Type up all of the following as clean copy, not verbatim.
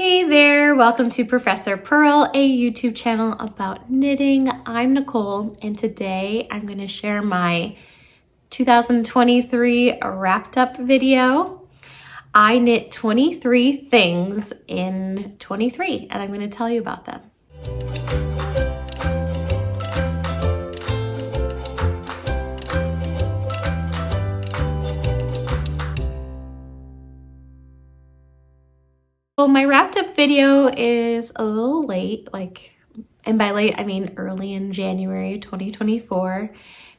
Hey there, welcome to Professor Purl, a YouTube channel about knitting. I'm Nicole, and today I'm going to share my 2023 wrapped up video. I knit 23 things in 23, and I'm going to tell you about them. So my wrapped up video is a little late, and by late I mean early in January 2024,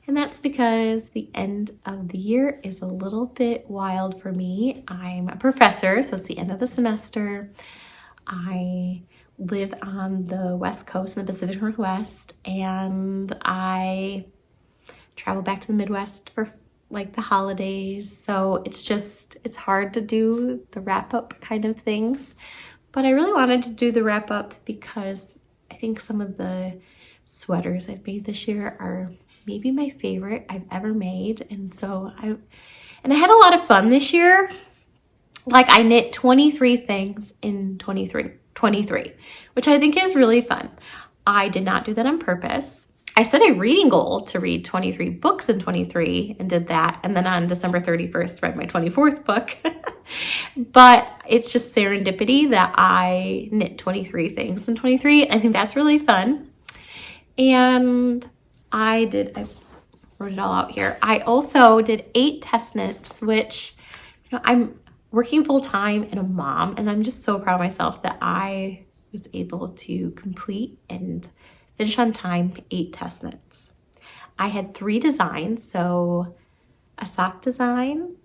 and that's because the end of the year is a little bit wild for me. I'm a professor, so it's the end of the semester. I live on the West Coast in the Pacific Northwest, and I travel back to the Midwest for the holidays, so it's hard to do the wrap up kind of things. But I really wanted to do the wrap up because I think some of the sweaters I've made this year are maybe my favorite I've ever made, and I had a lot of fun this year. I knit 23 things in 23, which I think is really fun. I did not do that on purpose. I set a reading goal to read 23 books in 23 and did that. And then on December 31st, read my 24th book. But it's just serendipity that I knit 23 things in 23. I think that's really fun. And I wrote it all out here. I also did 8 test knits, which, I'm working full time and a mom, and I'm just so proud of myself that I was able to complete and finish on time 8 test knits. I had 3 designs, so a sock design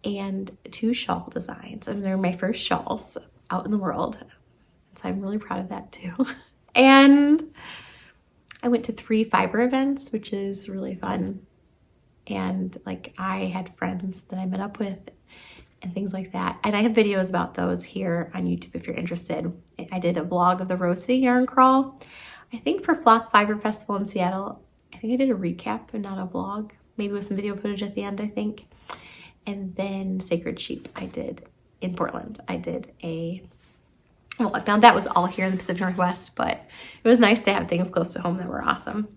and 2 shawl designs, and they're my first shawls out in the world, so I'm really proud of that too. And I went to 3 fiber events, which is really fun, and I had friends that I met up with and things like that, and I have videos about those here on YouTube if you're interested. I did a vlog of the Roasting Yarn Crawl, I think for Flock Fiber Festival in Seattle. I think I did a recap and not a vlog, maybe with some video footage at the end, I think. And then Sacred Sheep I did in Portland. I did a vlog. Now that was all here in the Pacific Northwest, but it was nice to have things close to home that were awesome.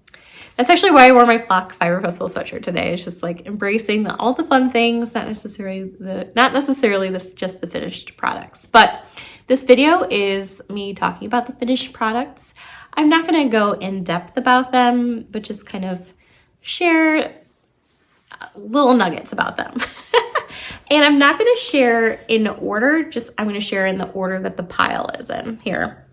That's actually why I wore my Flock Fiber Festival sweatshirt today. It's just embracing all the fun things, not necessarily just the finished products. But this video is me talking about the finished products. I'm not going to go in depth about them, but just kind of share little nuggets about them. And I'm not going to share in order, I'm going to share in the order that the pile is in here.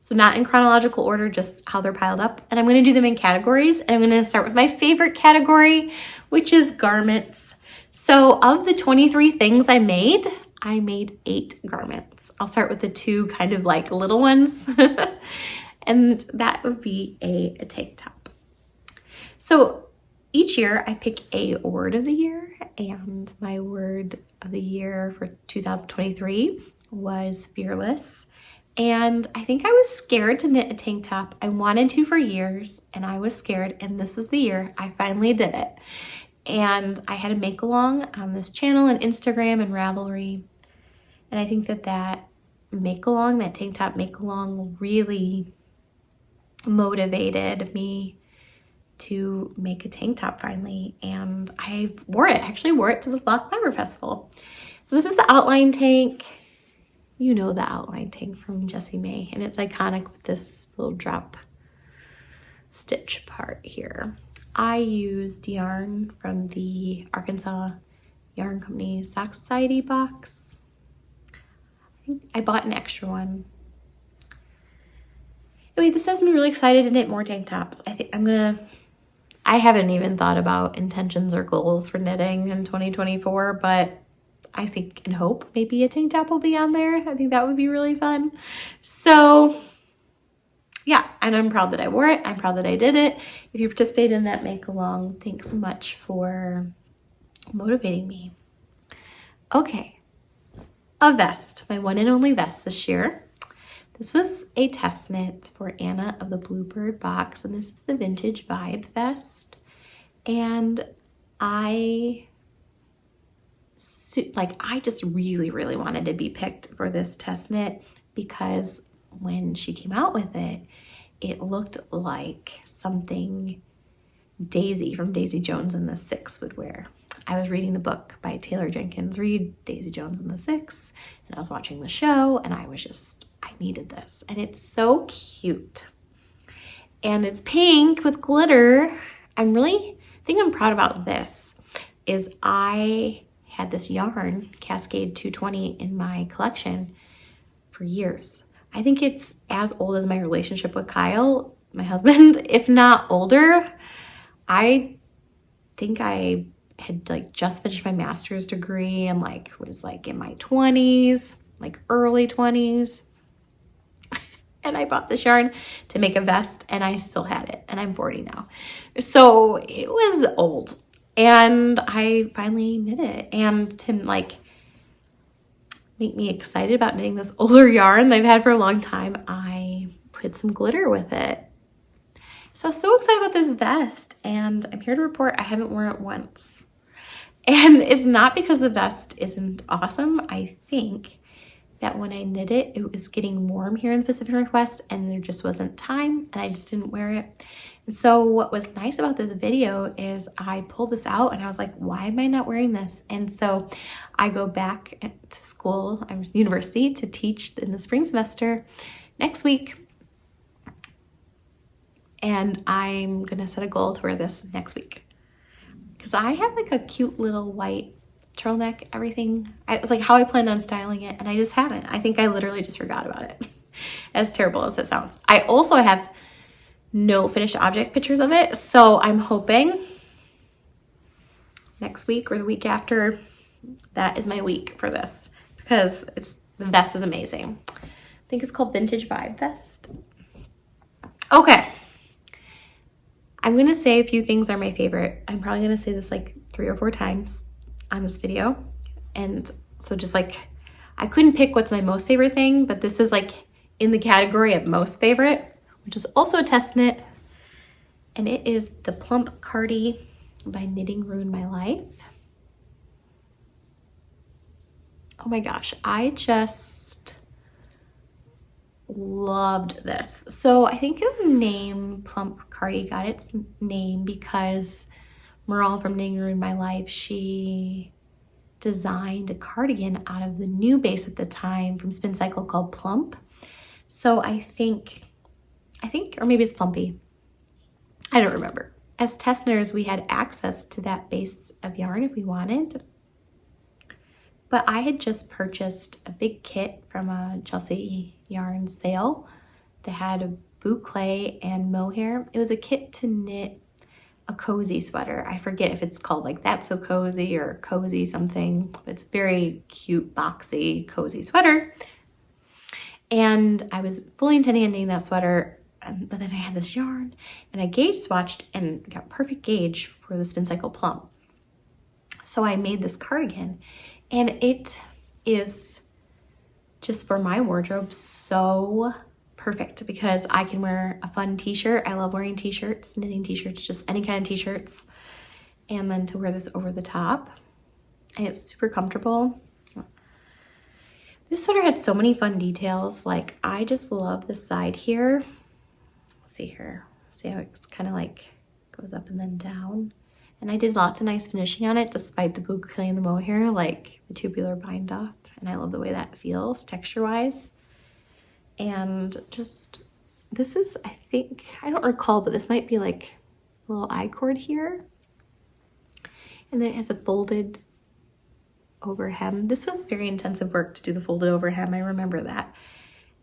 So not in chronological order, just how they're piled up. And I'm going to do them in categories. And I'm going to start with my favorite category, which is garments. So of the 23 things I made 8 garments. I'll start with the 2 kind of little ones. And that would be a tank top. So each year I pick a word of the year, and my word of the year for 2023 was fearless. And I think I was scared to knit a tank top. I wanted to for years, and I was scared, and this was the year I finally did it. And I had a make along on this channel and Instagram and Ravelry. And I think that make along, that tank top make along, really motivated me to make a tank top finally. And I actually wore it to the Flock Fiber Festival. So this is the outline tank. You know the outline tank from Jessie May, and it's iconic with this little drop stitch part here. I used yarn from the Arkansas Yarn Company Sock Society box. I bought an extra one. Anyway, this has me really excited to knit more tank tops. I haven't even thought about intentions or goals for knitting in 2024, but I think and hope maybe a tank top will be on there. I think that would be really fun. So yeah, and I'm proud that I wore it. I'm proud that I did it. If you participated in that make along, thanks so much for motivating me. Okay. A vest, my one and only vest this year. This was a test knit for Anna of the Bluebird box, and this is the Vintage Vibe vest. And I like I just really, really wanted to be picked for this test knit because when she came out with it, it looked like something Daisy from Daisy Jones and the Six would wear. I was reading the book by Taylor Jenkins Reid, Daisy Jones and the Six, and I was watching the show and I needed this. And it's so cute. And it's pink with glitter. I'm proud about this is I had this yarn, Cascade 220, in my collection for years. I think it's as old as my relationship with Kyle, my husband, if not older. I think I had like just finished my master's degree and like was like in my 20s, like early 20s. And I bought this yarn to make a vest and I still had it and I'm 40 now. So it was old and I finally knit it. And to like make me excited about knitting this older yarn that I've had for a long time, I put some glitter with it. So I was so excited about this vest and I'm here to report I haven't worn it once. And it's not because the vest isn't awesome. I think that when I knit it, it was getting warm here in the Pacific Northwest and there just wasn't time and I just didn't wear it. And so what was nice about this video is I pulled this out and I was like, why am I not wearing this? And so I go back to school, I'm at university, to teach in the spring semester next week. And I'm gonna set a goal to wear this next week. Because I have like a cute little white turtleneck, everything. It was like how I planned on styling it and I just haven't. I think I literally just forgot about it. As terrible as it sounds. I also have no finished object pictures of it. So I'm hoping next week or the week after, that is my week for this because the vest is amazing. I think it's called Vintage Vibe Vest. Okay. I'm going to say a few things are my favorite. I'm probably going to say this like 3 or 4 times on this video. And so just like, I couldn't pick what's my most favorite thing, but this is like in the category of most favorite, which is also a test knit. And it is the Plump Cardi by Knitting Ruined My Life. Oh my gosh, I just loved this. So I think the name Plump Cardi got its name because Maral from Knitting Ruined My Life, she designed a cardigan out of the new base at the time from Spin Cycle called Plump. So I think, or maybe it's Plumpy. I don't remember. As test knitters, we had access to that base of yarn if we wanted. But I had just purchased a big kit from a Chelsea yarn sale that had a boucle and mohair. It was a kit to knit a cozy sweater. I forget if it's called like That's So Cozy or Cozy something. It's very cute, boxy, cozy sweater. And I was fully intending on knitting that sweater, but then I had this yarn and I gauge swatched and got perfect gauge for the Spin Cycle Plump. So I made this cardigan and it is just for my wardrobe so perfect because I can wear a fun t-shirt. I love wearing t-shirts, knitting t-shirts, just any kind of t-shirts. And then to wear this over the top. And it's super comfortable. This sweater had so many fun details. Like I just love the side here. Let's see here. See how it's kind of like goes up and then down. And I did lots of nice finishing on it despite the boucle and the mohair, like the tubular bind off. And I love the way that feels texture-wise. And just, this is, I think, I don't recall, but this might be like a little I-cord here. And then it has a folded over hem. This was very intensive work to do the folded over hem. I remember that.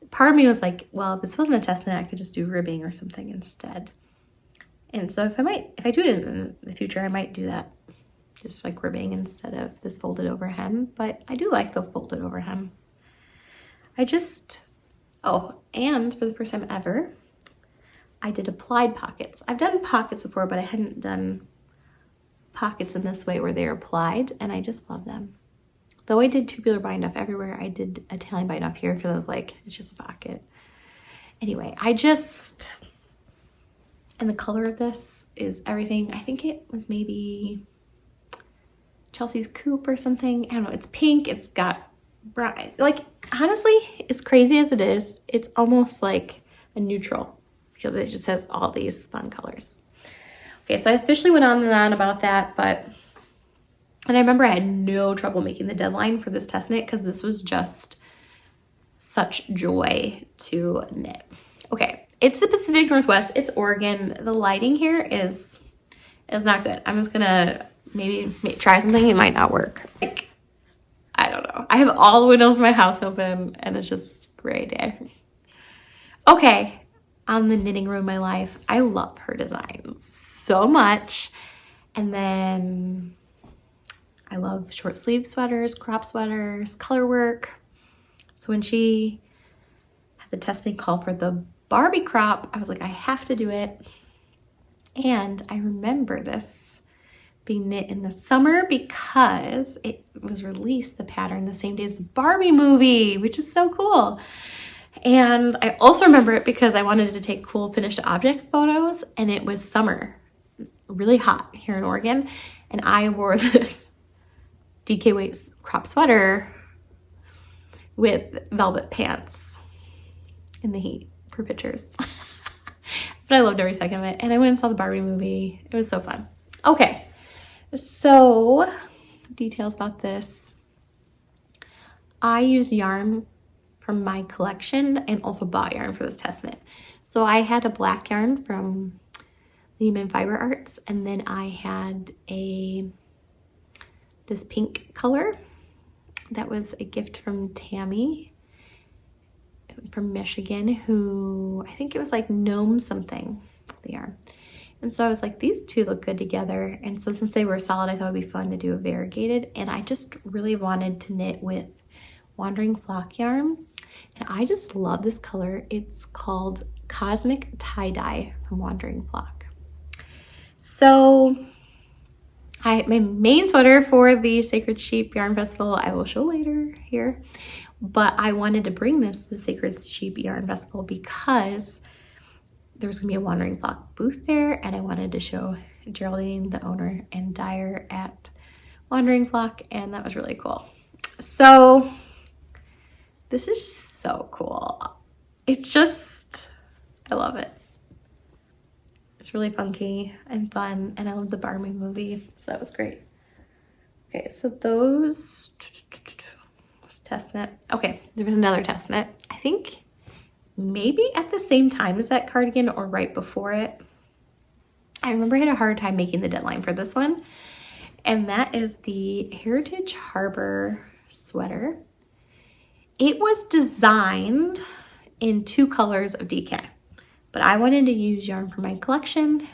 Part of me was like, well, if this wasn't a test knit, I could just do ribbing or something instead. And so if I do it in the future, I might do that. Just like ribbing instead of this folded over hem. But I do like the folded over hem. Oh, and for the first time ever, I did applied pockets. I've done pockets before, but I hadn't done pockets in this way where they're applied, and I just love them. Though I did tubular bind off everywhere, I did Italian bind off here because I was like, it's just a pocket. Anyway, and the color of this is everything. I think it was maybe Chelsea's Coop or something. I don't know. It's pink. It's got brown. Like, honestly, as crazy as it is, it's almost like a neutral because it just has all these fun colors. Okay, so I officially went on and on about that, and I remember I had no trouble making the deadline for this test knit because this was just such joy to knit. Okay, it's the Pacific Northwest. It's Oregon. The lighting here is not good. I'm just gonna maybe try something. It might not work. Like, I don't know. I have all the windows in my house open and it's just a gray day. Okay, on the knitting room of my life, I love her designs so much. And then I love short sleeve sweaters, crop sweaters, color work. So when she had the testing call for the Barbie Crop, I was like, I have to do it. And I remember this being knit in the summer because it was released, the pattern, the same day as the Barbie movie, which is so cool. And I also remember it because I wanted to take cool finished object photos, and it was summer, really hot here in Oregon, and I wore this DK Waite's crop sweater with velvet pants in the heat for pictures. But I loved every second of it, and I went and saw the Barbie movie. It was so fun. Okay, so details about this. I used yarn from my collection and also bought yarn for this test knit. So I had a black yarn from Lehman Fiber Arts, and then I had this pink color that was a gift from Tammy from Michigan, who I think it was like Gnome something, the yarn. And so I was like, these two look good together. And so since they were solid, I thought it'd be fun to do a variegated. And I just really wanted to knit with Wandering Flock yarn. And I just love this color. It's called Cosmic Tie-Dye from Wandering Flock. So my main sweater for the Sacred Sheep Yarn Festival, I will show later here. But I wanted to bring this to the Sacred Sheep Yarn Festival because there was gonna be a Wandering Flock booth there, and I wanted to show Geraldine, the owner and dyer at Wandering Flock, and that was really cool. So this is so cool. It's just, I love it. It's really funky and fun, and I love the Barbie movie, so that was great. Okay, so those test knit. Okay, there was another test knit. I think maybe at the same time as that cardigan or right before it. I remember I had a hard time making the deadline for this one, and that is the Heritage Harbor sweater. It was designed in 2 colors of DK, but I wanted to use yarn from my collection.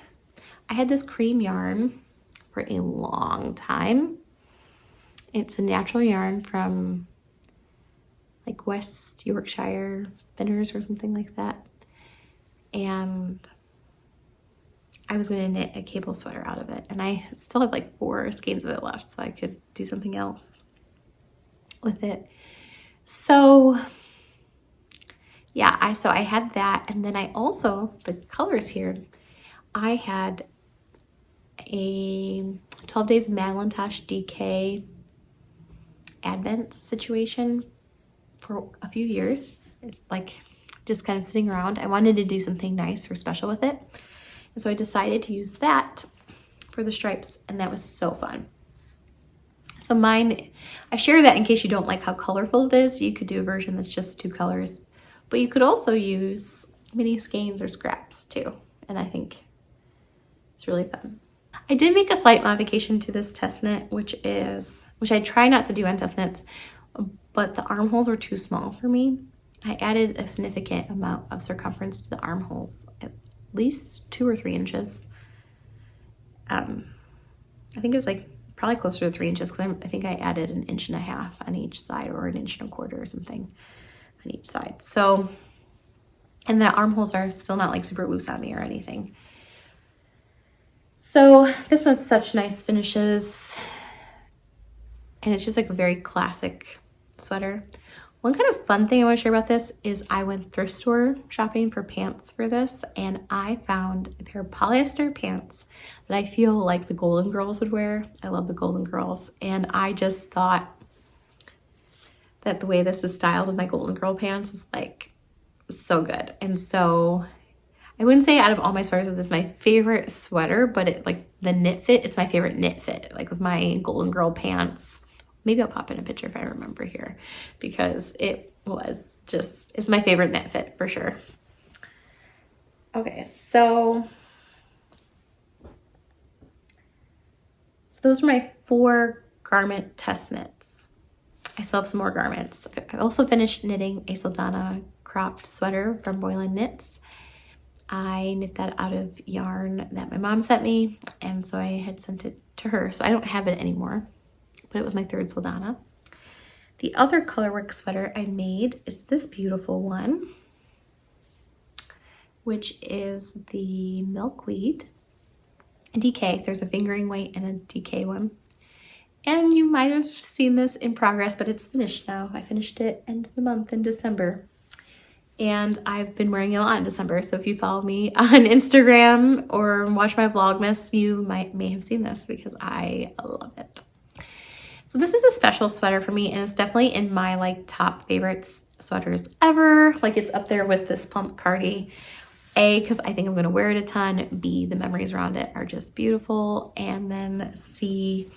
I had this cream yarn for a long time. It's a natural yarn from like West Yorkshire Spinners or something like that. And I was gonna knit a cable sweater out of it. And I still have like 4 skeins of it left, so I could do something else with it. So yeah, I had that. And then I also, the colors here, I had a 12 Days Madelinetosh DK Advent situation for a few years, like just kind of sitting around. I wanted to do something nice or special with it. And so I decided to use that for the stripes, and that was so fun. So mine, I share that in case you don't like how colorful it is. You could do a version that's just 2 colors, but you could also use mini skeins or scraps too. And I think it's really fun. I did make a slight modification to this test knit, which I try not to do on test knits, but the armholes were too small for me. I added a significant amount of circumference to the armholes, at least 2 or 3 inches. I think it was like probably closer to 3 inches because I think I added 1.5 inches on each side, or 1.25 inches or something on each side. So, and the armholes are still not like super loose on me or anything. So this was such nice finishes, and it's just like a very classic sweater. One kind of fun thing I want to share about this is I went thrift store shopping for pants for this, and I found a pair of polyester pants that I feel like the Golden Girls would wear. I love the Golden Girls, and I just thought that the way this is styled with my Golden Girl pants is like so good. And so I wouldn't say out of all my sweaters this is my favorite sweater, but it like the knit fit, it's my favorite knit fit, like with my Golden Girl pants. Maybe I'll pop in a picture if I remember here, because it was just, it's my favorite knit fit for sure. Okay, so those are my 4 garment test knits. I still have some more garments. I also finished knitting a Saldana cropped sweater from Boylan Knits. I knit that out of yarn that my mom sent me, and so I had sent it to her. So I don't have it anymore, but it was my 3rd Saldana. The other colorwork sweater I made is this beautiful one, which is the Milkweed DK. There's a fingering weight and a DK one. And you might have seen this in progress, but it's finished now. I finished it end of the month in December. And I've been wearing it a lot in December. So if you follow me on Instagram or watch my Vlogmas, you may have seen this because I love it. So this is a special sweater for me, and it's definitely in my like top favorites sweaters ever. Like it's up there with this Plump Cardi. A, because I think I'm gonna wear it a ton. B, the memories around it are just beautiful. And then C,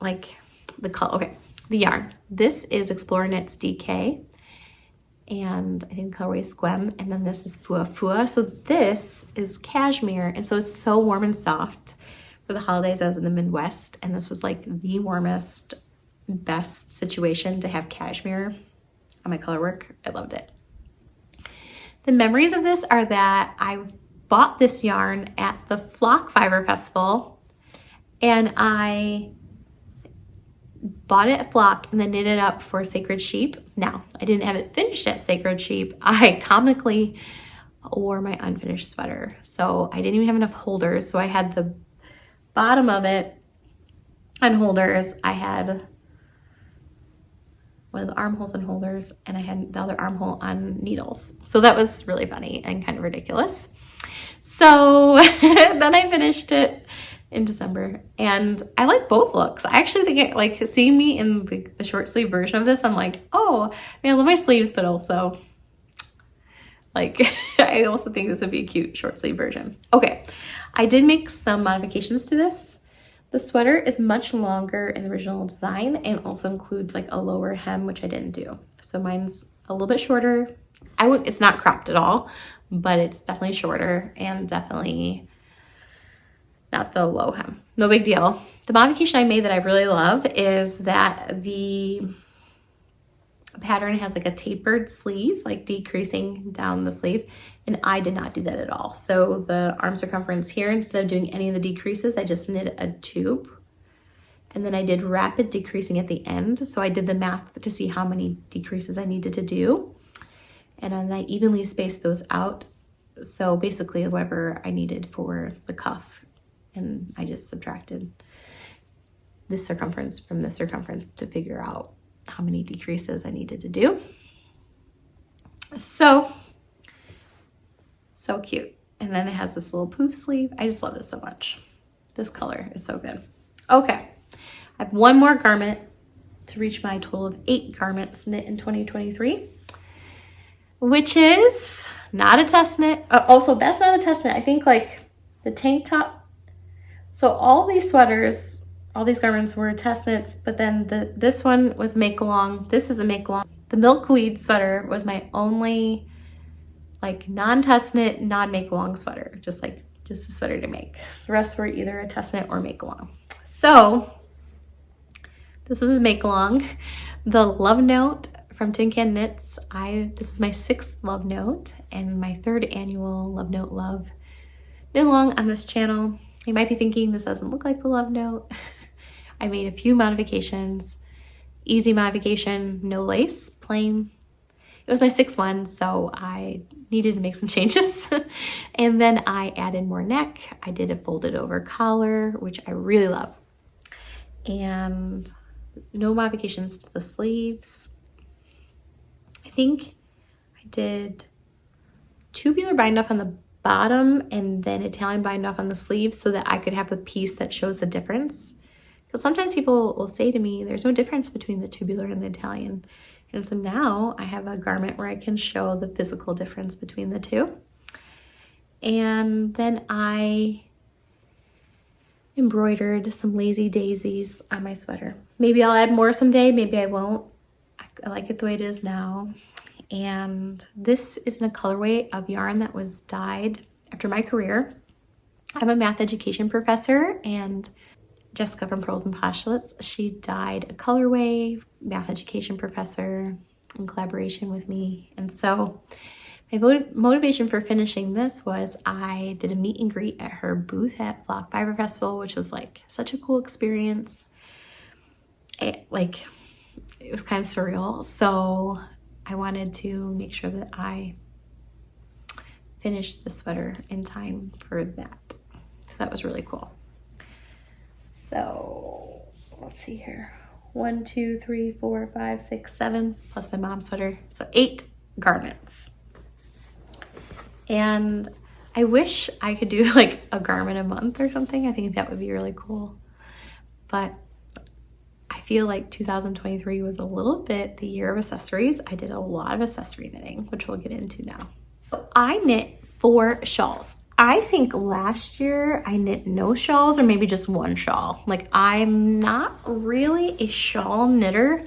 like the color, okay, the yarn. This is Explore Knits DK, and I think the colorway is Squem, and then this is Fua Fua. So this is cashmere, and so it's so warm and soft. For the holidays, I was in the Midwest, and this was like the warmest, best situation to have cashmere on my color work. I loved it. The memories of this are that I bought this yarn at the Flock Fiber Festival, and I bought it at Flock and then knit it up for Sacred Sheep. Now, I didn't have it finished at Sacred Sheep. I comically wore my unfinished sweater, so I didn't even have enough holders. So I had the bottom of it on holders. I had one of the armholes on holders, and I had the other armhole on needles. So that was really funny and kind of ridiculous. So then I finished it in December, and I like both looks. I actually think it, like seeing me in the short sleeve version of this, I'm like, oh, I mean, I love my sleeves, but also like, I also think this would be a cute short sleeve version. Okay, I did make some modifications to this. The sweater is much longer in the original design and also includes like a lower hem, which I didn't do. So mine's a little bit shorter. It's not cropped at all, but it's definitely shorter and definitely not the low hem. No big deal. The modification I made that I really love is that the pattern has like a tapered sleeve, like decreasing down the sleeve, and I did not do that at all. So the arm circumference here, instead of doing any of the decreases, I just knit a tube, and then I did rapid decreasing at the end. So I did the math to see how many decreases I needed to do, and then I evenly spaced those out. So basically whatever I needed for the cuff, and I just subtracted this circumference from this circumference to figure out how many decreases I needed to do. So cute. And then it has this little poof sleeve. I just love this so much. This color is so good. Okay, I have one more garment to reach my total of 8 garments knit in 2023, which is not a test knit. Also, that's not a test knit. I think like the tank top. So all these sweaters, all these garments were test knits, but then this one was make along. This is a make along. The Milkweed sweater was my only like non-test knit, non-make along sweater, just a sweater to make. The rest were either a test knit or make along. So this was a make along. The Love Note from Tin Can Knits. This was my 6th Love Note and my 3rd annual Love Note Love knit along on this channel. You might be thinking this doesn't look like the Love Note. I made a few modifications. Easy modification, no lace, plain. It was my 6th one, so I needed to make some changes. And then I added more neck. I did a folded over collar, which I really love. And no modifications to the sleeves. I think I did tubular bind off on the bottom and then Italian bind off on the sleeves so that I could have a piece that shows the difference. Because sometimes people will say to me, there's no difference between the tubular and the Italian. And so now I have a garment where I can show the physical difference between the two. And then I embroidered some lazy daisies on my sweater. Maybe I'll add more someday, maybe I won't. I like it the way it is now. And this is in a colorway of yarn that was dyed after my career. I'm a math education professor, and Jessica from Pearls and Postulates, she dyed a colorway, math education professor, in collaboration with me. And so my motivation for finishing this was I did a meet and greet at her booth at Flock Fiber Festival, which was like such a cool experience. It was kind of surreal. So I wanted to make sure that I finished the sweater in time for that. So that was really cool. So let's see here. 1, 2, 3, 4, 5, 6, 7, plus my mom's sweater. So 8 garments. And I wish I could do like a garment a month or something. I think that would be really cool. But I feel like 2023 was a little bit the year of accessories. I did a lot of accessory knitting, which we'll get into now. So I knit 4 shawls. I think last year I knit no shawls or maybe just 1 shawl. Like I'm not really a shawl knitter.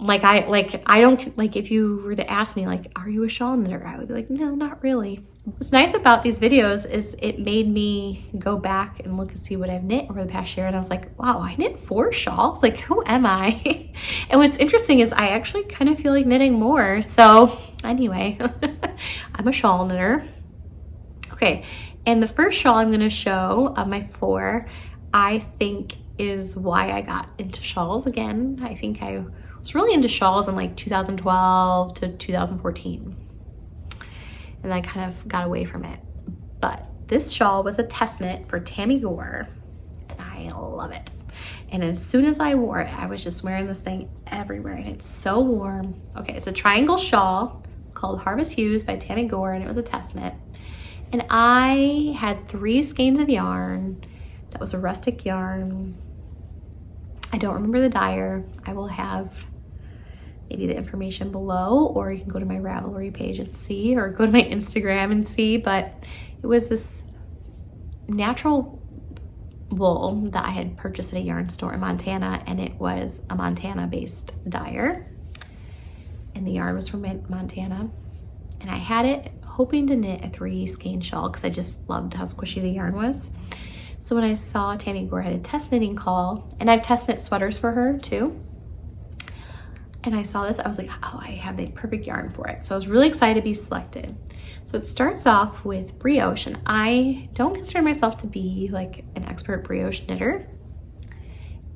I don't, like if you were to ask me like, are you a shawl knitter? I would be like, no, not really. What's nice about these videos is it made me go back and look and see what I've knit over the past year. And I was like, wow, I knit 4 shawls. Like, who am I? And what's interesting is I actually kind of feel like knitting more. So anyway, I'm a shawl knitter. Okay, and the first shawl I'm going to show of my 4, I think is why I got into shawls again. I think I was really into shawls in like 2012 to 2014. And I kind of got away from it. But this shawl was a test knit for Tammy Gore, and I love it. And as soon as I wore it, I was just wearing this thing everywhere, and it's so warm. Okay, it's a triangle shawl. It's called Harvest Hughes by Tammy Gore, and it was a test knit. And I had 3 skeins of yarn. That was a rustic yarn. I don't remember the dyer. I will have maybe the information below, or you can go to my Ravelry page and see, or go to my Instagram and see. But it was this natural wool that I had purchased at a yarn store in Montana, and it was a Montana-based dyer. And the yarn was from Montana. And I had it hoping to knit a 3 skein shawl because I just loved how squishy the yarn was. So when I saw Tammy Gore had a test knitting call, and I've test knit sweaters for her too, and I saw this, I was like, oh, I have the perfect yarn for it. So I was really excited to be selected. So it starts off with brioche, and I don't consider myself to be like an expert brioche knitter.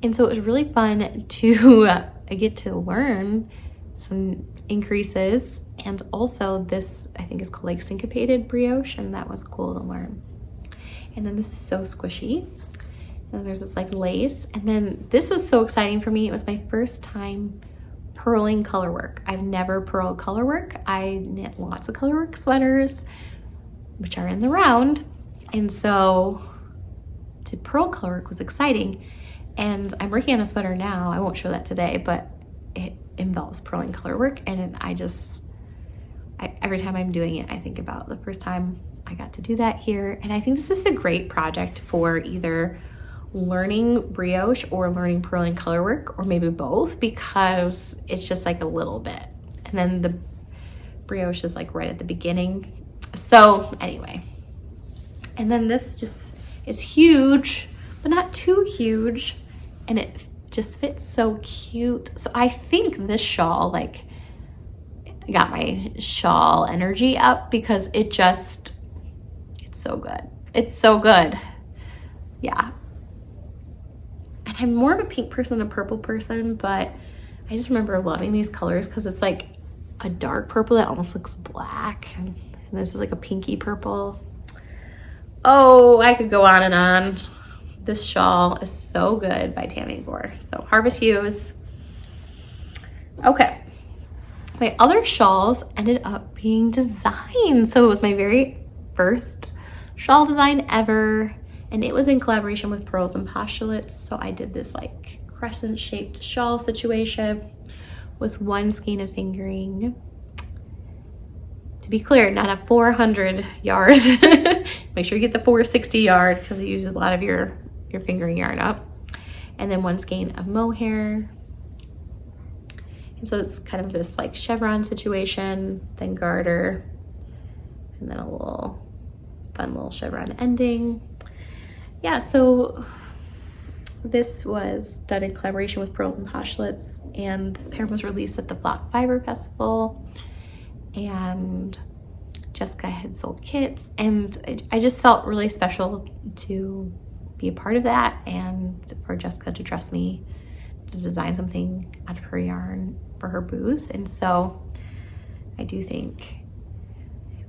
And so it was really fun to get to learn some increases, and also this I think is called like syncopated brioche, and that was cool to learn. And then this is so squishy, and then there's this like lace, and then this was so exciting for me. It was my first time purling colorwork. I've never purled colorwork. I knit lots of colorwork sweaters, which are in the round, and so to purl colorwork was exciting. And I'm working on a sweater now. I won't show that today, but it involves purling colorwork, and every time I'm doing it, I think about the first time I got to do that here. And I think this is the great project for either learning brioche or learning purling colorwork, or maybe both, because it's just like a little bit, and then the brioche is like right at the beginning. So anyway, and then this just is huge, but not too huge, and it just fits so cute. So I think this shawl like got my shawl energy up because it's so good. It's so good. Yeah. And I'm more of a pink person than a purple person, but I just remember loving these colors because it's like a dark purple that almost looks black, and this is like a pinky purple. Oh, I could go on and on, this shawl is so good by Tammy Gore. So Harvest Hughes. Okay. My other shawls ended up being designed. So it was my very first shawl design ever. And it was in collaboration with Pearls and Postulates. So I did this like crescent shaped shawl situation with one skein of fingering. To be clear, not a 400 yard. Make sure you get the 460 yard because it uses a lot of your fingering yarn up. And then one skein of mohair. And so it's kind of this like chevron situation, then garter, and then a little fun little chevron ending. Yeah, so this was done in collaboration with Pearls and Postulates, and this pair was released at the Flock Fiber Festival. And Jessica had sold kits, and I just felt really special to be a part of that and for Jessica to trust me to design something out of her yarn for her booth. And so I do think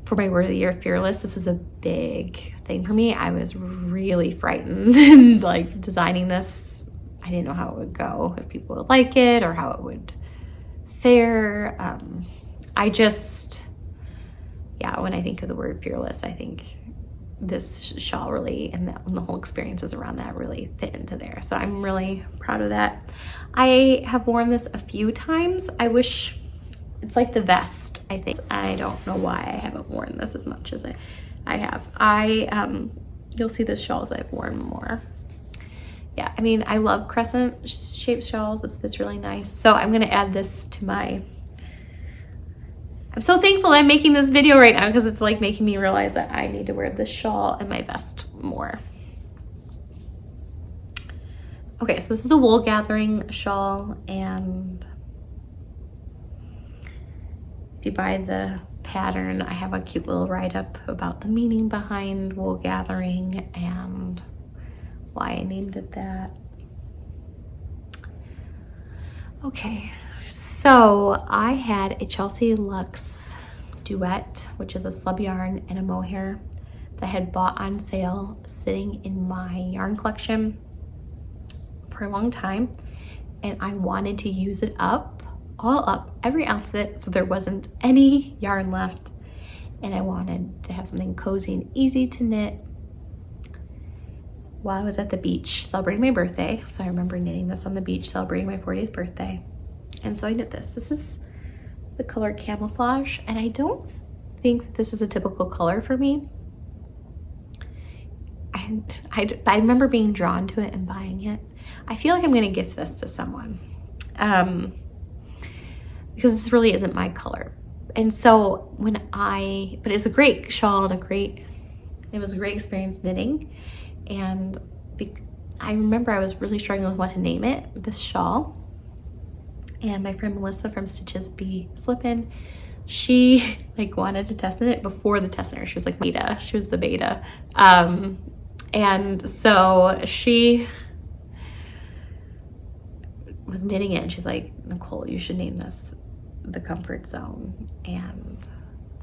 for my word of the year, Fearless, this was a big thing for me. I was really frightened and like designing this. I didn't know how it would go, if people would like it or how it would fare. When I think of the word fearless, I think this shawl really, and the whole experiences around that really fit into there. So I'm really proud of that. I have worn this a few times. I wish it's like the vest, I think. I don't know why I haven't worn this as much as I have. You'll see the shawls I've worn more. Yeah, I mean, I love crescent shaped shawls. This fits really nice. So I'm gonna add this to my, I'm so thankful I'm making this video right now because it's like making me realize that I need to wear this shawl and my vest more. Okay, so this is the wool gathering shawl, and if you buy the pattern, I have a cute little write-up about the meaning behind wool gathering and why I named it that. Okay, so I had a Chelsea Luxe Duet, which is a slub yarn and a mohair that I had bought on sale sitting in my yarn collection for a long time, and I wanted to use it up, all up, every ounce of it, so there wasn't any yarn left, and I wanted to have something cozy and easy to knit while I was at the beach celebrating my birthday. So I remember knitting this on the beach celebrating my 40th birthday. And so I knit this. This is the color Camouflage, and I don't think that this is a typical color for me. I remember being drawn to it and buying it. I feel like I'm gonna gift this to someone because this really isn't my color. And so but it's a great shawl and it was a great experience knitting. And I remember I was really struggling with what to name it, this shawl. And my friend Melissa from Stitches Be Slippin', she like wanted to test knit it before the test knit. She was like beta, she was the beta. And so she was knitting it and she's like, Nicole, you should name this the Comfort Zone. And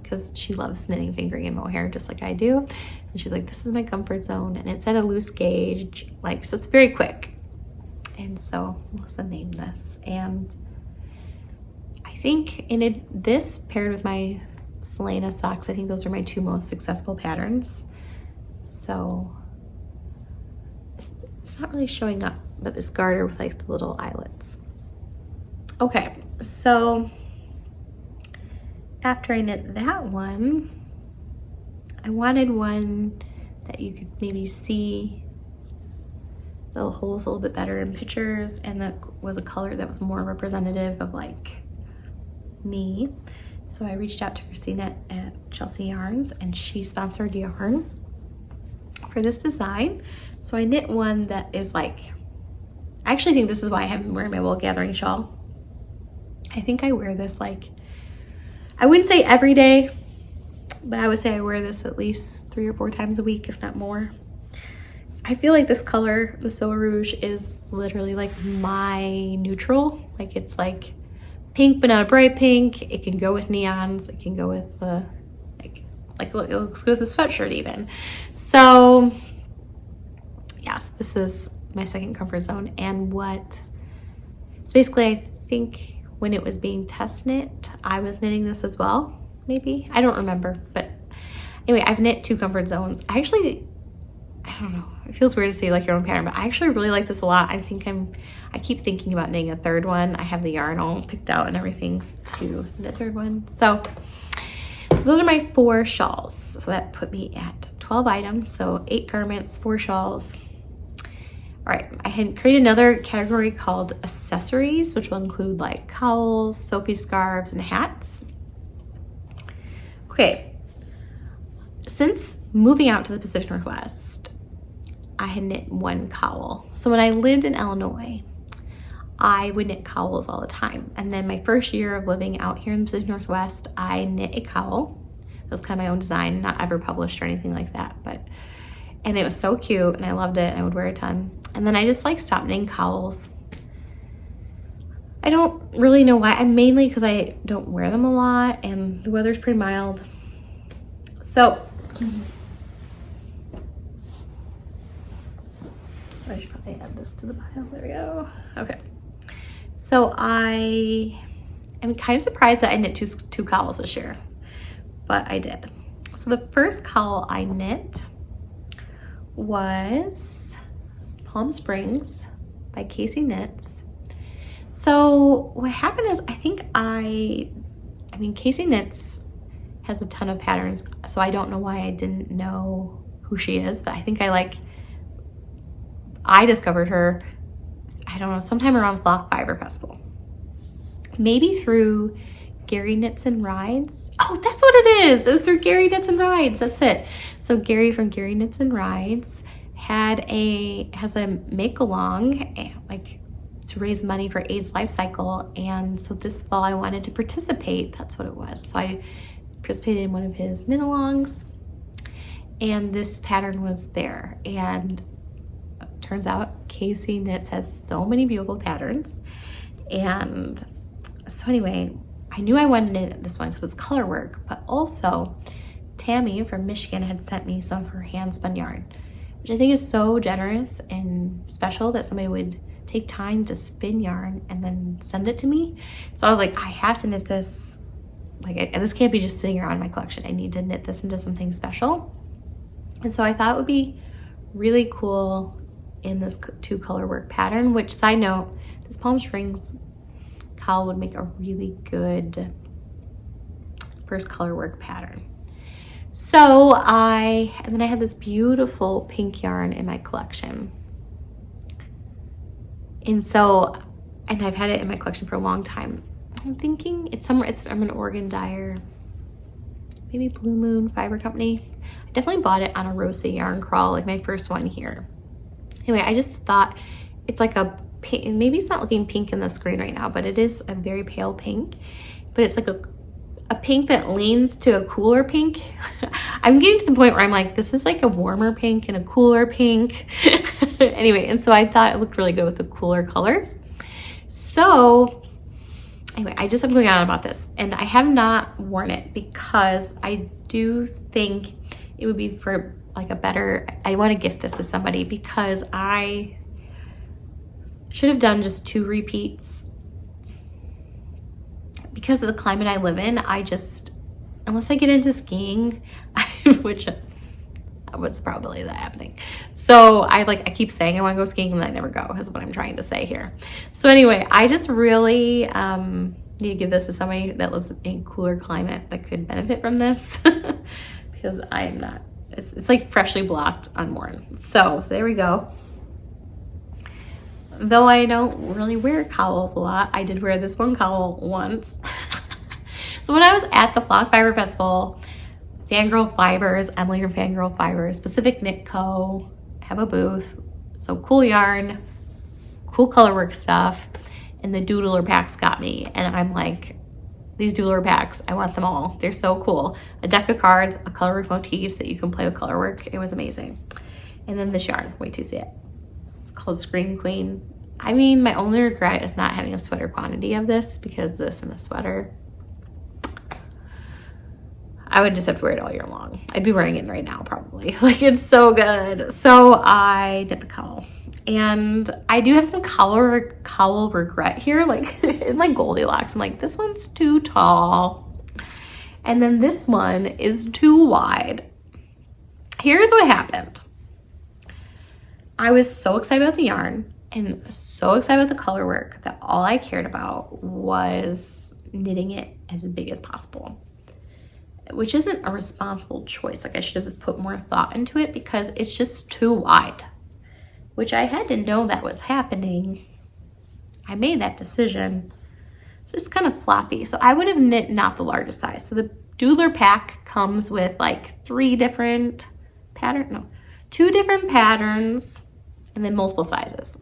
because she loves knitting, fingering, and mohair just like I do. And she's like, this is my comfort zone. And it's at a loose gauge, like, so it's very quick. And so Melissa named this. And I think this paired with my Selena socks, I think those are my two most successful patterns. So it's not really showing up, but this garter with like the little eyelets. Okay, so after I knit that one, I wanted one that you could maybe see the holes a little bit better in pictures, and that was a color that was more representative of like me. So I reached out to Christina at Chelsea Yarns, and she sponsored yarn for this design. So I knit one that is like, I actually think this is why I haven't been wearing my wool gathering shawl. I think I wear this like, I wouldn't say every day, but I would say I wear this at least 3 or 4 times a week, if not more. I feel like this color, the Soa Rouge, is literally like my neutral. Like it's like pink, but not a bright pink. It can go with neons. It can go with the, like it looks good with a sweatshirt even. So yes, this is my second comfort zone. And so basically I think when it was being test knit, I was knitting this as well, maybe. I don't remember, but anyway, I've knit 2 comfort zones. I don't know, it feels weird to say like your own pattern, but I actually really like this a lot. I keep thinking about knitting a 3rd one. I have the yarn all picked out and everything to knit a 3rd one. So those are my 4 shawls. So that put me at 12 items. So 8 garments, 4 shawls. All right, I had created another category called accessories, which will include like cowls, Sophie scarves, and hats. Okay, since moving out to the Pacific Northwest, I had knit 1 cowl. So when I lived in Illinois, I would knit cowls all the time. And then my first year of living out here in the Pacific Northwest, I knit a cowl. It was kind of my own design, not ever published or anything like that, and it was so cute and I loved it and I would wear a ton. And then I just like stopped knitting cowls. I don't really know why. Mainly because I don't wear them a lot and the weather's pretty mild. So I should probably add this to the pile. There we go. Okay. So I am kind of surprised that I knit two cowls this year, but I did. So the first cowl I knit was Palm Springs by Casey Knits. So what happened is I mean Casey Knits has a ton of patterns, so I don't know why I didn't know who she is, but I think I discovered her, I don't know, sometime around Flock Fiber Festival. Maybe through Gary Knits and Rides. Oh, that's what it is. It was through Gary Knits and Rides. That's it. So Gary from Gary Knits and Rides has a make along, like to raise money for AIDS Life Cycle. And so this fall I wanted to participate. That's what it was. So I participated in one of his knit alongs and this pattern was there. And turns out Casey Knits has so many beautiful patterns. And so anyway, I knew I wanted to knit this one because it's color work, but also Tammy from Michigan had sent me some of her hand spun yarn, which I think is so generous and special that somebody would take time to spin yarn and then send it to me. So I was like, I have to knit this. And this can't be just sitting around in my collection. I need to knit this into something special. And so I thought it would be really cool in this 2 color work pattern, which, side note, this Palm Springs cowl would make a really good first color work pattern. So and then I had this beautiful pink yarn in my collection. And I've had it in my collection for a long time. I'm thinking it's from an Oregon dyer, maybe Blue Moon Fiber Company. I definitely bought it on a Rosa yarn crawl, like my first one here. Anyway, I just thought it's like a pink, maybe it's not looking pink in the screen right now, but it is a very pale pink, but it's like a pink that leans to a cooler pink. I'm getting to the point where I'm like, this is like a warmer pink and a cooler pink. Anyway, and so I thought it looked really good with the cooler colors. So anyway, I just am going on about this and I have not worn it because I do think it would be for like I want to gift this to somebody because I should have done just 2 repeats. Because of the climate I live in, unless I get into skiing, which what's probably that happening. So I keep saying I want to go skiing and then I never go, is what I'm trying to say here. So anyway, I just really need to give this to somebody that lives in a cooler climate that could benefit from this because I am not. It's like freshly blocked, unworn. So there we go. Though I don't really wear cowls a lot, I did wear this one cowl once. So when I was at the Flock Fiber Festival, Fangirl Fibers, Emily from Fangirl Fibers, Pacific Knit Co. have a booth. So cool yarn, cool colorwork stuff, and the doodler packs got me. And I'm like, these doodler packs, I want them all. They're so cool. A deck of cards, a colorwork motifs that you can play with colorwork. It was amazing. And then this yarn, wait till you see it. It's called Scream Queen. I mean, my only regret is not having a sweater quantity of this because this and a sweater, I would just have to wear it all year long. I'd be wearing it right now probably. Like, it's so good. So I did the cowl. And I do have some cowl regret here, like in like Goldilocks. I'm like, this one's too tall. And then this one is too wide. Here's what happened. I was so excited about the yarn and so excited about the color work that all I cared about was knitting it as big as possible, which isn't a responsible choice. Like, I should have put more thought into it because it's just too wide, which I had to know that was happening. I made that decision. It's just kind of floppy. So I would have knit not the largest size. So the Doodler pack comes with like 2 different patterns and then multiple sizes.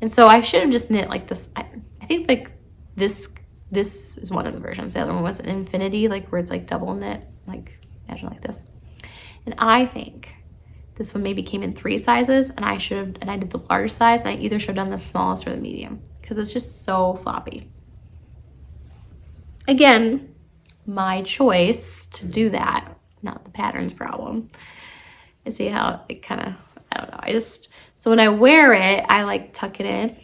And so I should have just knit like this. I think like this is one of the versions. The other one was an infinity, like where it's like double knit, like imagine like this. And I think this one maybe came in 3 sizes, and I did the large size, and I either should have done the smallest or the medium because it's just so floppy. Again, my choice to do that, not the pattern's problem. I see how it kind of, I don't know. So when I wear it, I like tuck it in.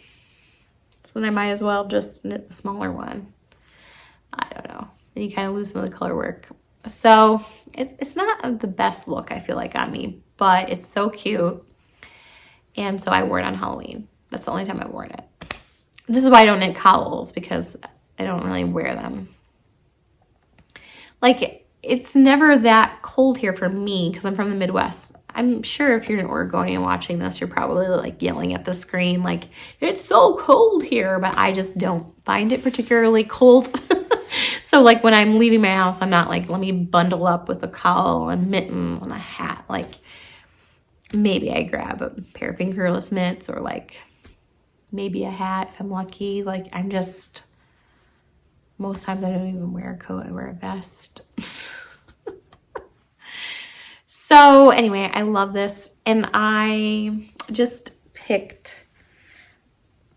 So then I might as well just knit the smaller one. I don't know. Then you kind of lose some of the color work. So it's not the best look, I feel like, on me, but it's so cute. And so I wore it on Halloween. That's the only time I've worn it. This is why I don't knit cowls, because I don't really wear them. Like, it's never that cold here for me because I'm from the Midwest. I'm sure if you're an Oregonian watching this, you're probably like yelling at the screen like, it's so cold here, but I just don't find it particularly cold. So like when I'm leaving my house, I'm not like, let me bundle up with a cowl and mittens and a hat. Like, maybe I grab a pair of fingerless mitts or like maybe a hat if I'm lucky. Like, I'm just, most times I don't even wear a coat, I wear a vest. So anyway, I love this, and I just picked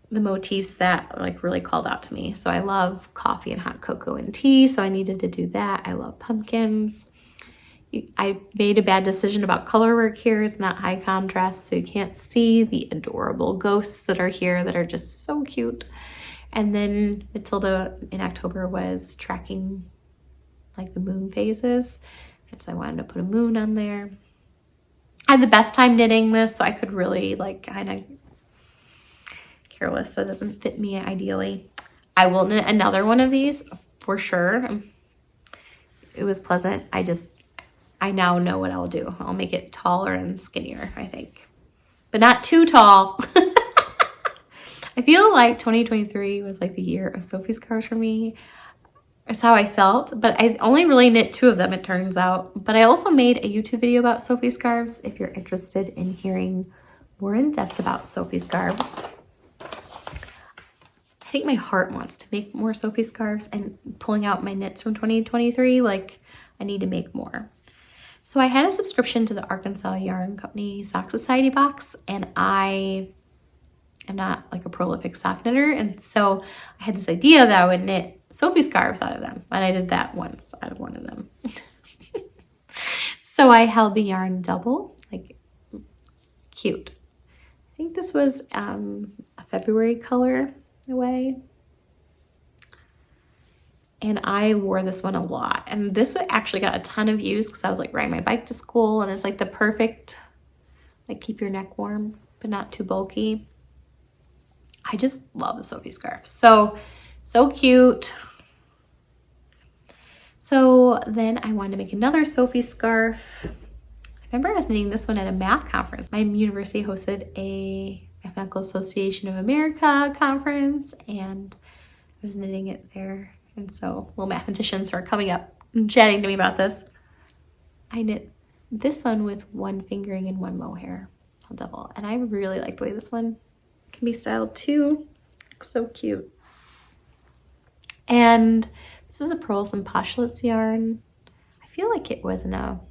the motifs that like really called out to me. So I love coffee and hot cocoa and tea, so I needed to do that. I love pumpkins. I made a bad decision about color work here. It's not high contrast, so you can't see the adorable ghosts that are here that are just so cute. And then Matilda in October was tracking like the moon phases. And so I wanted to put a moon on there. I had the best time knitting this, so I could really like kind of careless. So it doesn't fit me ideally. I will knit another one of these for sure. It was pleasant. I now know what I'll do. I'll make it taller and skinnier, I think. But not too tall. I feel like 2023 was like the year of Sophie Scarves for me. That's how I felt, but I only really knit 2 of them, it turns out. But I also made a YouTube video about Sophie Scarves if you're interested in hearing more in depth about Sophie Scarves. I think my heart wants to make more Sophie Scarves, and pulling out my knits from 2023, like, I need to make more. So I had a subscription to the Arkansas Yarn Company Sock Society box, and I am not like a prolific sock knitter, and so I had this idea that I would knit Sophie Scarves out of them, and I did that once out of one of them. So I held the yarn double, like, cute. I think this was a February color away, and I wore this one a lot, and this one actually got a ton of views because I was like riding my bike to school, and it's like the perfect, like, keep your neck warm but not too bulky. I just love the Sophie Scarf. So cute. So then I wanted to make another Sophie scarf. I remember I was knitting this one at a math conference. My university hosted a Mathematical Association of America conference, and I was knitting it there. And so little mathematicians are coming up and chatting to me about this. I knit this one with 1 fingering and 1 mohair. I'll double. And I really like the way this one can be styled too. Looks so cute. And this is a Purl and Postulates yarn. I feel like it was in a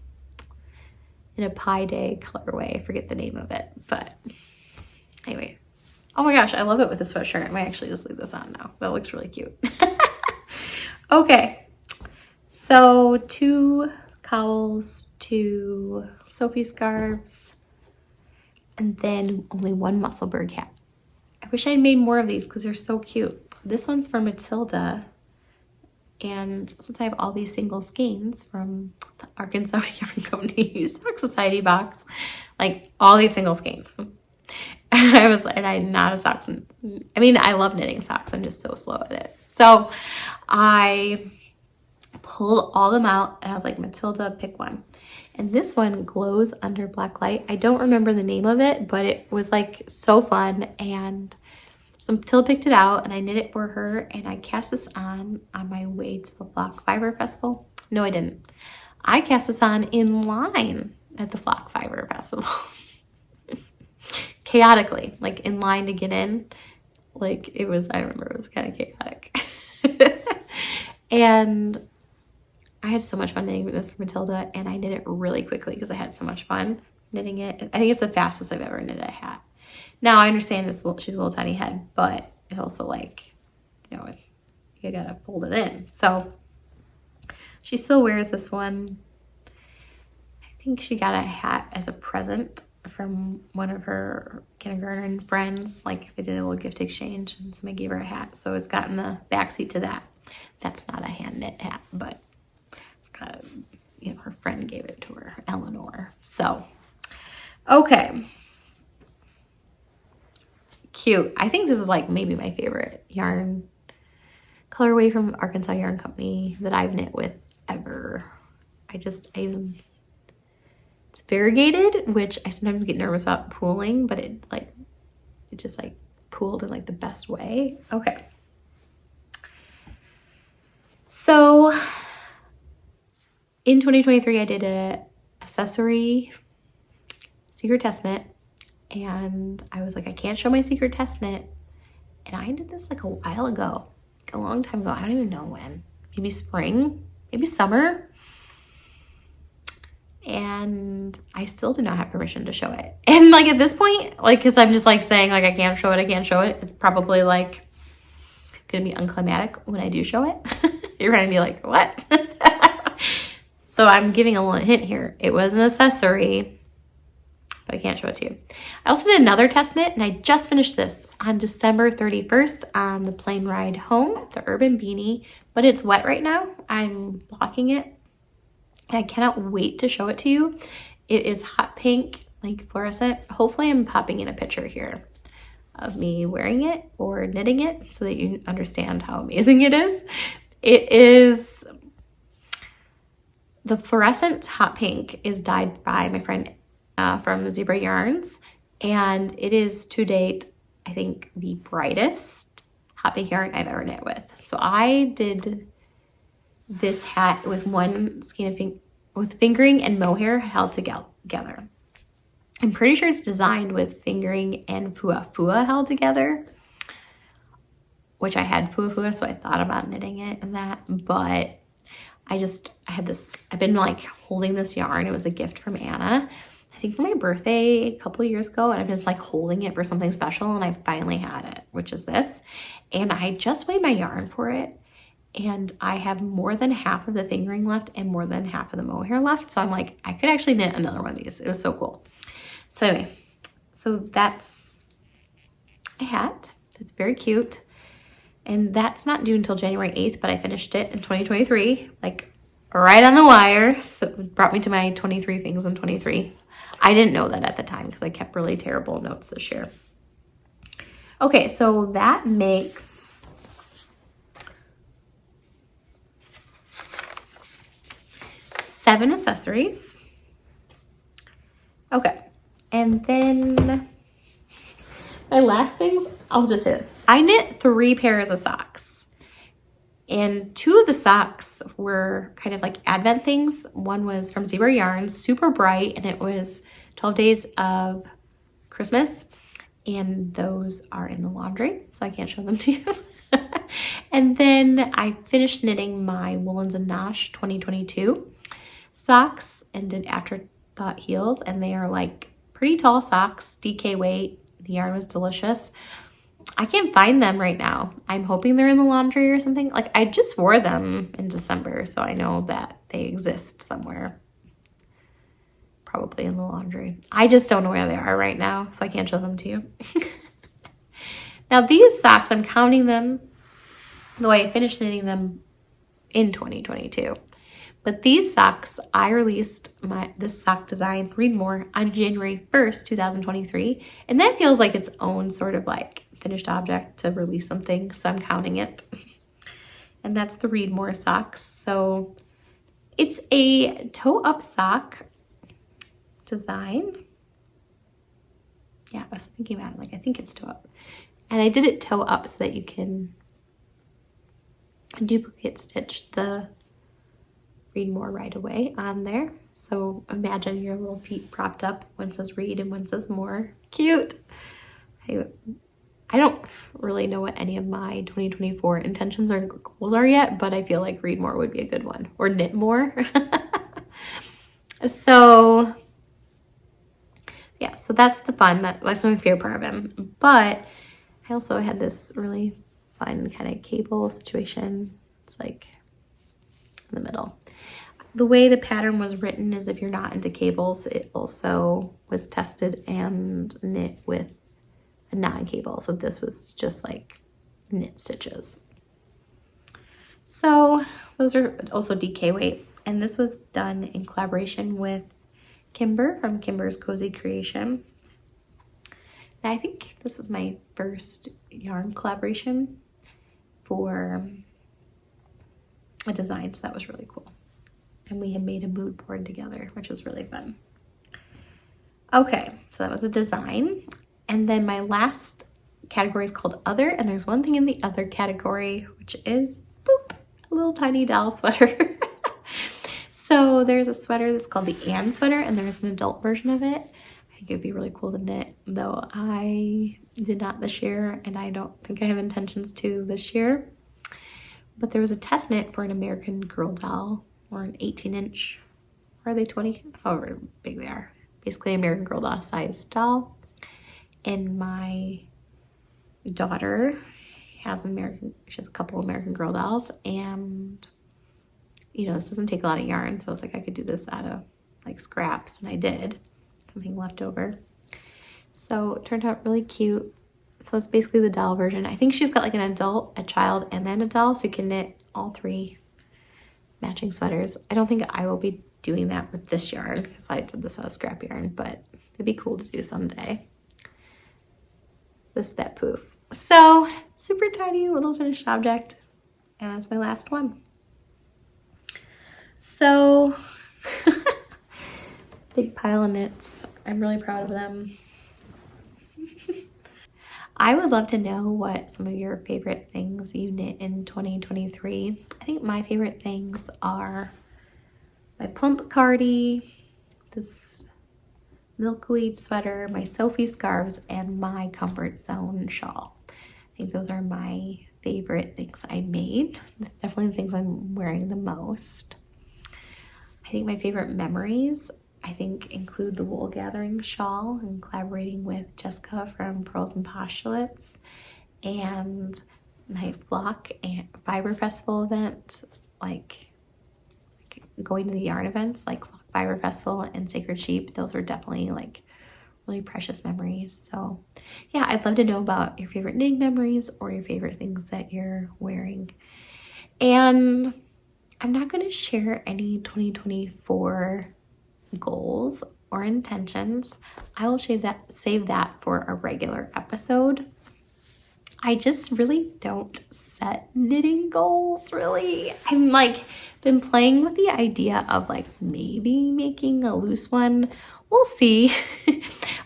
Pi Day colorway. I forget the name of it, but anyway. Oh my gosh, I love it with the sweatshirt. I might actually just leave this on now. That looks really cute. Okay, So 2 cowls, 2 Sophie Scarves, and then only 1 Musselburgh hat. I wish I had made more of these because they're so cute. This one's for Matilda. And since I have all these single skeins from the Arkansas Yarn Company Sock Society box, like all these single skeins. And I'm not a socks. I mean, I love knitting socks. I'm just so slow at it. So I pulled all them out and I was like, Matilda, pick one. And this one glows under black light. I don't remember the name of it, but it was like so fun. And so Matilda picked it out and I knit it for her and I cast this on my way to the Flock Fiber Festival. No, I didn't. I cast this on in line at the Flock Fiber Festival. Chaotically, like in line to get in. Like I remember it was kind of chaotic. And I had so much fun knitting this for Matilda and I knit it really quickly because I had so much fun knitting it. I think it's the fastest I've ever knitted a hat. Now I understand she's a little tiny head, but it also like, you know, you gotta fold it in. So she still wears this one. I think she got a hat as a present from one of her kindergarten friends. Like they did a little gift exchange and somebody gave her a hat. So it's gotten the backseat to that. That's not a hand knit hat, but it's got, you know, her friend gave it to her, Eleanor. So, okay. Cute. I think this is like maybe my favorite yarn colorway from Arkansas Yarn Company that I've knit with ever. It's variegated, which I sometimes get nervous about pooling, but it just like pooled in like the best way. Okay. So in 2023, I did a accessory secret test knit. And I was like, I can't show my secret test knit. And I did this like a while ago, like a long time ago. I don't even know when. Maybe spring, maybe summer. And I still do not have permission to show it. And like at this point, like, cause I'm just like saying like, I can't show it. It's probably like gonna be unclimatic when I do show it. You're gonna be like, what? So I'm giving a little hint here. It was an accessory, but I can't show it to you. I also did another test knit and I just finished this on December 31st on the plane ride home, the Urban Beanie, but it's wet right now. I'm blocking it. And I cannot wait to show it to you. It is hot pink, like fluorescent. Hopefully I'm popping in a picture here of me wearing it or knitting it so that you understand how amazing it is. It is, the fluorescent hot pink is dyed by my friend from Zebra Yarns, and it is to date, I think, the brightest hot pink yarn I've ever knit with. So I did this hat with one skein with fingering and mohair held together. I'm pretty sure it's designed with fingering and fua held together, which I had fua, so I thought about knitting it and that, but I had this, I've been like holding this yarn. It was a gift from Anna, I think for my birthday a couple of years ago, and I'm just like holding it for something special, and I finally had it, which is this. And I just weighed my yarn for it, and I have more than half of the fingering left and more than half of the mohair left. So I'm like, I could actually knit another one of these. It was so cool. So anyway, so that's a hat. It's very cute. And that's not due until January 8th, but I finished it in 2023, like right on the wire. So it brought me to my 23 things in 23. I didn't know that at the time because I kept really terrible notes this year. Okay, so that makes 7 accessories. Okay, and then my last things, I'll just say this. I knit 3 pairs of socks, and 2 of the socks were kind of like Advent things. One was from Zebra Yarns, super bright, and it was 12 days of Christmas, and those are in the laundry, so I can't show them to you. And then I finished knitting my Woolens and Nosh 2022 socks and did Afterthought heels, and they are like pretty tall socks, DK weight. The yarn was delicious. I can't find them right now. I'm hoping they're in the laundry or something. Like, I just wore them in December, so I know that they exist somewhere. Probably in the laundry. I just don't know where they are right now, so I can't show them to you. Now these socks, I'm counting them the way I finished knitting them in 2022. But these socks, I released this sock design, Read More, on January 1st, 2023. And that feels like its own sort of like finished object to release something, so I'm counting it. And that's the Read More socks. So it's a toe-up sock design. Yeah, I was thinking about it, like I think it's toe-up. And I did it toe-up so that you can duplicate stitch the Read More right away on there. So imagine your little feet propped up. One says read and one says more. Cute. I don't really know what any of my 2024 intentions or goals are yet, but I feel like Read More would be a good one. Or knit more. So yeah, so that's the fun. That's my favorite part of him. But I also had this really fun kind of cable situation. It's like in the middle. The way the pattern was written is if you're not into cables, it also was tested and knit with a non-cable. So this was just like knit stitches. So those are also DK weight. And this was done in collaboration with Kimber from Kimber's Cozy Creation. I think this was my first yarn collaboration for a design, so that was really cool. And we had made a mood board together, which was really fun. Okay, so that was a design. And then my last category is called Other, and there's one thing in the Other category, which is, boop, a little tiny doll sweater. So there's a sweater that's called the Anne sweater, and there's an adult version of it. I think it'd be really cool to knit, though I did not this year, and I don't think I have intentions to this year. But there was a test knit for an American Girl doll, or an 18-inch, or are they 20? However big they are. Basically American Girl doll size doll. And my daughter has she has a couple American Girl dolls, and you know, this doesn't take a lot of yarn, so I was like, I could do this out of like scraps, and I did. Something left over. So it turned out really cute. So it's basically the doll version. I think she's got like an adult, a child, and then a doll, so you can knit all three matching sweaters. I don't think I will be doing that with this yarn because I did this out of scrap yarn, but it'd be cool to do someday. That poof. So super tiny little finished object, and that's my last one. So big pile of knits. I'm really proud of them. I would love to know what some of your favorite things you knit in 2023. I think my favorite things are my Plump Cardi, this Milkweed sweater, my Sophie Scarves, and my Comfort Zone shawl. I think those are my favorite things I made. Definitely the things I'm wearing the most. I think my favorite memories, I think, include the wool gathering shawl and collaborating with Jessica from Pearls and Postulates, and my flock and fiber festival event, like going to the yarn events like Flock Fiber Festival and Sacred Sheep. Those are definitely like really precious memories. So yeah, I'd love to know about your favorite knitting memories or your favorite things that you're wearing. And I'm not going to share any 2024 goals or intentions. I will save that for a regular episode. I just really don't set knitting goals, really. I'm like been playing with the idea of like maybe making a loose one. We'll see.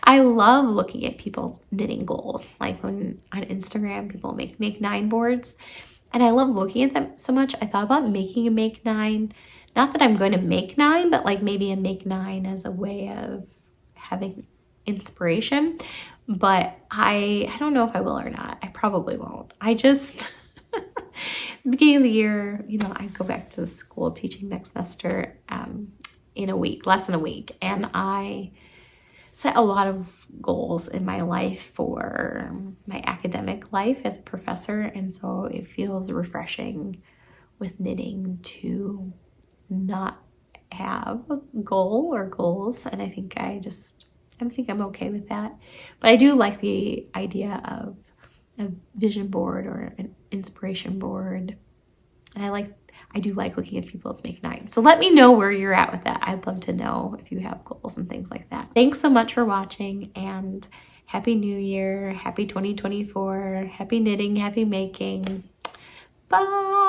I love looking at people's knitting goals. Like when on Instagram people make 9 boards, and I love looking at them so much. I thought about making a make 9. Not that I'm going to make 9, but like maybe a make 9 as a way of having inspiration. But I don't know if I will or not. I probably won't. I just, the beginning of the year, you know, I go back to school teaching next semester in a week, less than a week. And I set a lot of goals in my life for my academic life as a professor, and so it feels refreshing with knitting to not have a goal or goals, and I think I'm okay with that. But I do like the idea of a vision board or an inspiration board, and I do like looking at people's make nines. So let me know where you're at with that. I'd love to know if you have goals and things like that. Thanks so much for watching, and Happy New Year, Happy 2024, happy knitting, happy making. Bye.